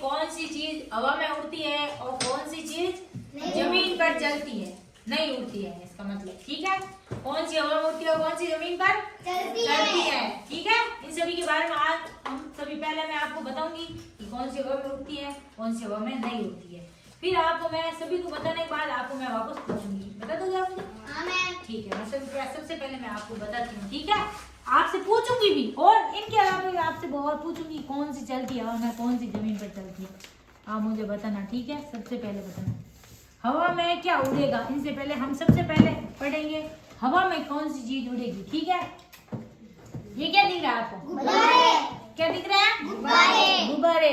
कौन सी चीज हवा में उड़ती है और कौन सी चीज जमीन पर चलती है, नहीं उड़ती है, इसका मतलब। ठीक है, कौन सी हवा में उड़ती है और कौन सी जमीन पर चलती है। ठीक है, इन सभी के बारे में आज हम सभी पहले मैं आपको बताऊंगी कि कौन सी हवा में उड़ती है, कौन सी हवा में नहीं उड़ती है। फिर आपको मैं सभी को बताने के बाद आपको मैं वापस पूछूंगी। बता दोगे आप मुझे? ठीक है, मैं सबसे पहले मैं आपको बताती हूँ। ठीक है, आपसे पूछूंगी भी और इनके अलावा भी आपसे बहुत पूछूंगी कौन सी चलती है और कौन सी जमीन पर चलती है, आप मुझे बताना। ठीक है, सबसे पहले बताना हवा में क्या उड़ेगा। इनसे पहले हम सबसे पहले पढ़ेंगे हवा में कौन सी चीज उड़ेगी। ठीक है, ये क्या दिख रहा है आपको? क्या दिख रहा है? गुब्बारे। गुब्बारे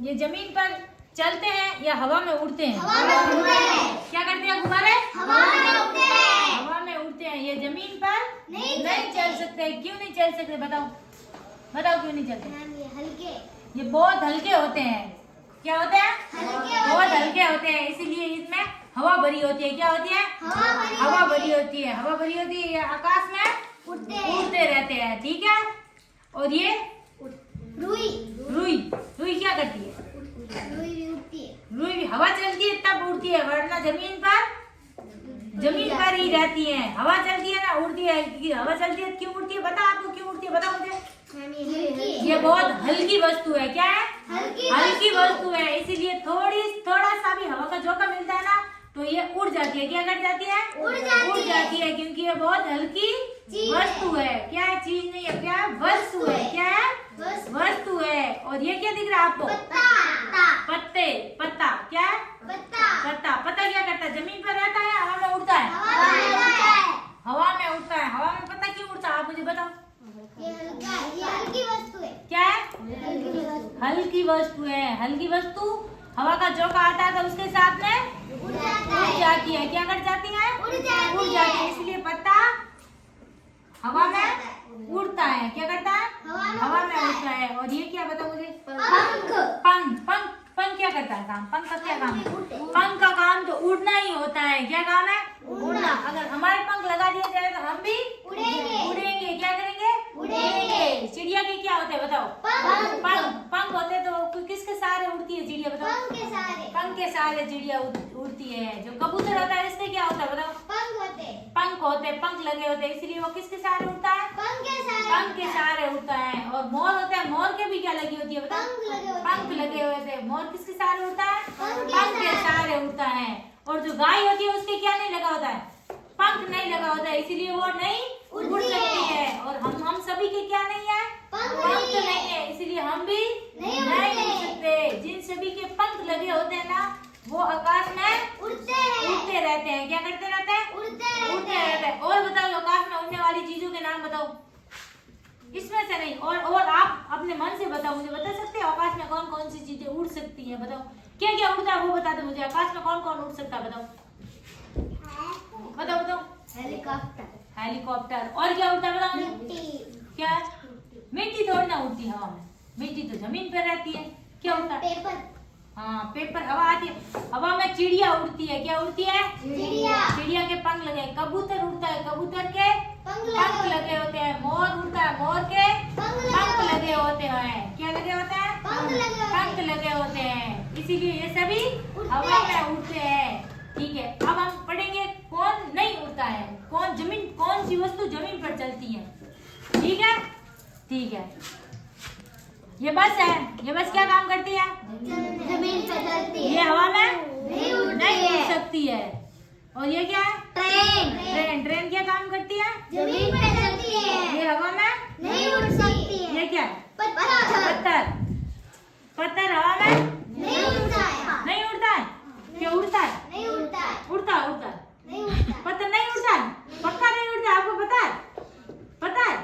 ये जमीन पर चलते हैं या हवा में उड़ते हैं? क्या करते हैं गुब्बारे? हवा में उड़ते हैं। ये जमीन पर नहीं चल सकते। क्यों नहीं चल सकते? बताओ क्यों नहीं चलते? ये बहुत हल्के होते हैं। क्या होते हैं? बहुत हल्के होते हैं, इसीलिए इसमें हवा भरी होती है। क्या होती है? हवा भरी होती है। हवा भरी होती है, ये आकाश में उड़ते रहते हैं। ठीक है, और ये रुई क्या करती है? रुई भी हवा चलती है तब उड़ती है, वरना जमीन पर ही रहती है। हवा चलती है ना उड़ती है। हवा चलती है क्यों उड़ती है? बता, आपको क्यों उड़ती है बताओ मुझे। ये बहुत हल्की वस्तु है। क्या है? हल्की वस्तु है, इसीलिए थोड़ा सा भी हवा का झोंका मिलता है ना तो ये उड़ जाती है। क्या कर जाती है? उड़ जाती है, क्योंकि ये बहुत हल्की वस्तु है। क्या है? चीज नहीं है, क्या है? वस्तु है। क्या है? वस्तु है। और ये क्या दिख रहा है आपको? पत्ता। क्या है? पत्ता क्या करता है? जमीन पर रहता है, हवा में उड़ता है? हवा में उड़ता है। हवा में पत्ता क्यों उड़ता है आप मुझे बताओ। ये हल्की वस्तु है। क्या है? हल्की वस्तु है। हल्की वस्तु हवा का झोंका आता है तो उसके साथ में उड़ जाती है। क्या कर जाती है? उड़ जाती है, इसलिए पत्ता हवा में उड़ता है। क्या करता है? हवा में उड़ता है। और ये क्या बताओ मुझे? पंख क्या करता है काम? पंख का क्या काम है? पंख का काम तो उड़ना ही होता है। क्या काम है? उड़ना। अगर हमारे पंख लगा दिए जाए तो हम भी उड़ेंगे। क्या करेंगे? उड़ेंगे। चिड़िया के क्या होते हैं बताओ? पंख होते तो किसके सहारे उड़ती है चिड़िया बताओ? पंख के सहारे चिड़िया उड़ती है। जो कबूतर होता है इससे क्या होता है बताओ? पंख लगे होते हैं, इसलिए वो किसके सहारे उड़ता है? पंख के सहारे उड़ता है। और मोर होता है, मोर के भी क्या लगी होती है बताओ? पंख लगे हुए थे। मोर किसके सहारे उड़ता है? पंख के सहारे उड़ता है। और जो गाय होती है उसके क्या नहीं लगा होता है? पंख नहीं लगा होता है, इसीलिए वो नहीं उड़ सकती है। और हम सभी के क्या नहीं है? पंख नहीं है, इसीलिए हम भी नहीं उड़ सकते। जिन सभी के पंख लगे होते हैं ना वो आकाश में उड़ते रहते हैं। क्या करते रहते हैं? उड़ते रहते हैं। और बताओ आकाश में उड़ने वाली चीजों के नाम बताओ, इसमें से नहीं। और आप अपने मन से बताओ, मुझे बता सकते हो आकाश में कौन कौन सी चीजें उड़ सकती है? बताओ क्या क्या उड़ता है वो बता दो मुझे। आकाश में कौन कौन उड़ सकता है बताओ? बताओ। हेलीकॉप्टर। और क्या उड़ता है बताओ मुझे? क्या? मिट्टी थोड़ी ना उड़ती हवा में, मिट्टी तो जमीन पर रहती है। क्या उड़ता है? हाँ, पेपर। हवा आती है, हवा में चिड़िया उड़ती है। क्या उड़ती है? चिड़िया के पंख लगे। कबूतर उड़ता है, कबूतर के पंख लगे होते हैं। मोर उड़ता है, मोर के पंख लगे होते हैं। क्या लगे होते हैं? पंख लगे होते हैं, इसीलिए ये सभी हवा में उड़ते हैं। ठीक है, अब हम पढ़ेंगे कौन नहीं उड़ता है, कौन सी वस्तु जमीन पर चलती है। ठीक है, ये बस है। ये बस क्या काम करती है? जमीन पर चलती है। ये हवा में नहीं उड़ सकती है। और ये क्या है? ट्रेन क्या काम करती है? जमीन पर चलती है। ये हवा में नहीं उड़ सकती है। ये क्या है? पत्थर हवा में नहीं उड़ता है। नहीं उड़ता है। क्या उड़ता है? नहीं उड़ता है। उड़ता है। नहीं उड़ता है। पत्थर नहीं उड़ता है, पक्का नहीं उड़ता है। आपको पता है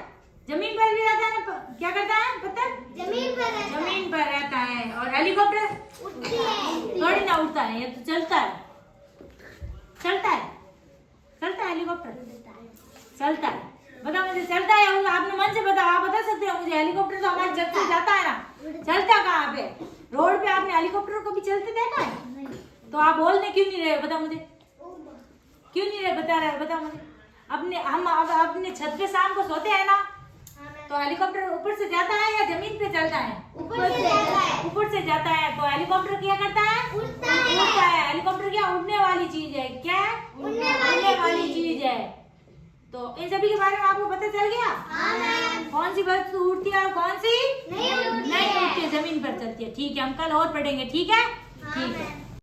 जमीन पर भी रहता है ना। क्या करता है पत्थर? जमीन पर रहता है। और हेलीकॉप्टर उड़ती है। थोड़ी ना उड़ता है, ये तो चलता है हेलीकॉप्टर चलता है। बताओ मुझे, चलता है? आपने मन से बताओ, आप बता सकते हो मुझे। हेलीकॉप्टर तो हमारे जब से जाता है ना, चलता कहाँ पे? रोड पे आपने हेलीकॉप्टर को भी चलते देखा है? तो आप बोलने क्यों नहीं रहे बताओ मुझे? क्यों नहीं रहे बता रहे? बताओ मुझे। हम अपने छत पे शाम को सोते हैं ना, तो हेलीकॉप्टर ऊपर से जाता है या जमीन पे चलता है? ऊपर से जाता है। ऊपर से जाता है। तो हेलीकॉप्टर क्या करता है? उड़ता है। उड़ता है। हेलीकॉप्टर क्या उड़ने वाली चीज है? क्या है? उड़ने वाली चीज है। तो इन सभी के बारे में आपको पता चल गया? हाँ मैम। कौन सी वस्तु उड़ती है और कौन सी नहीं उड़ती नहीं उड़ती है, जमीन पर चलती है। ठीक है, हम कल और पढ़ेंगे। ठीक है, ठीक है।